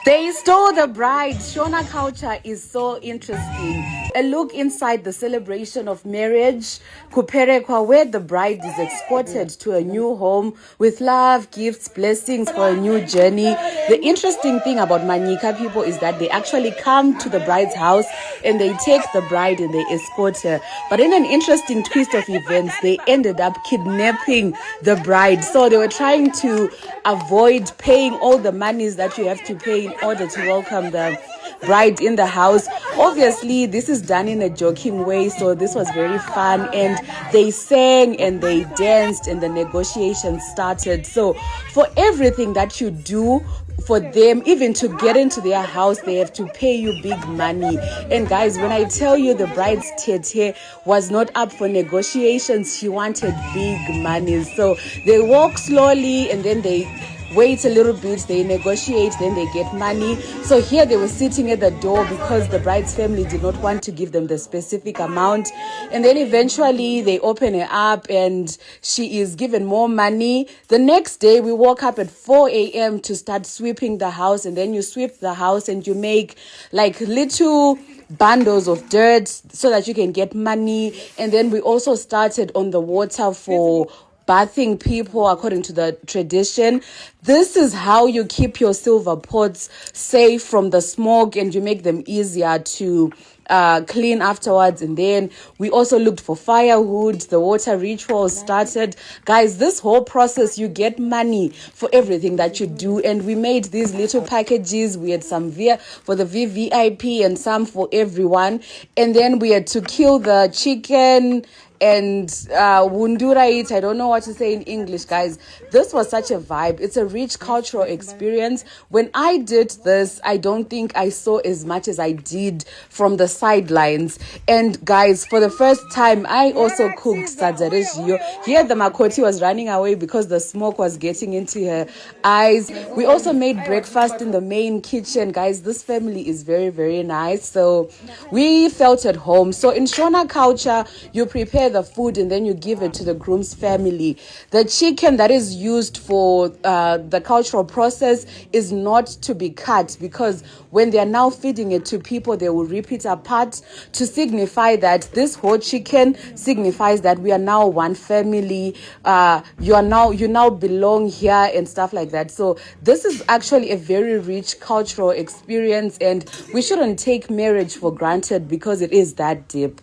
They stole the bride. Shona culture is so interesting. A look inside the celebration of marriage, Kuperekwa, where the bride is escorted to a new home with love, gifts, blessings for a new journey. The interesting thing about Manyika people is that they actually come to the bride's house and they take the bride and they escort her. But in an interesting twist of events, they ended up kidnapping the bride. So they were trying to avoid paying all the monies that you have to pay in order to welcome the bride in the house. Obviously, this is done in a joking way, so this was very fun, and they sang and they danced and the negotiations started. So for everything that you do for them, even to get into their house, they have to pay you big money. And guys, when I tell you the bride's tete was not up for negotiations, she wanted big money. So they walk slowly and then they wait a little bit, they negotiate, then they get money. So here they were sitting at the door because the bride's family did not want to give them the specific amount. And then eventually they open her up and she is given more money. The next day we woke up at 4 a.m. to start sweeping the house, and then you sweep the house and you make like little bundles of dirt so that you can get money. And then we also started on the water for bathing people according to the tradition. This is how you keep your silver pots safe from the smoke and you make them easier to clean afterwards. And then we also looked for firewood. The water ritual started. Guys, this whole process, you get money for everything that you do. And we made these little packages. We had some for the VVIP and some for everyone. And then we had to kill the chicken and wundura it. I don't know what to say in English, guys. This was such a vibe. It's a rich cultural experience. When I did this, I don't think I saw as much as I did from the sidelines. And guys, for the first time, I also cooked sadzarejiyo. Here the makoti was running away because the smoke was getting into her eyes. We also made breakfast in the main kitchen. Guys, this family is very, very nice. So we felt at home. So in Shona culture, you prepare the food and then you give it to the groom's family. The chicken that is used for the cultural process is not to be cut, because when they are now feeding it to people, they will rip it apart to signify that this whole chicken signifies that we are now one family. You now belong here and stuff like that. So this is actually a very rich cultural experience, and we shouldn't take marriage for granted because it is that deep.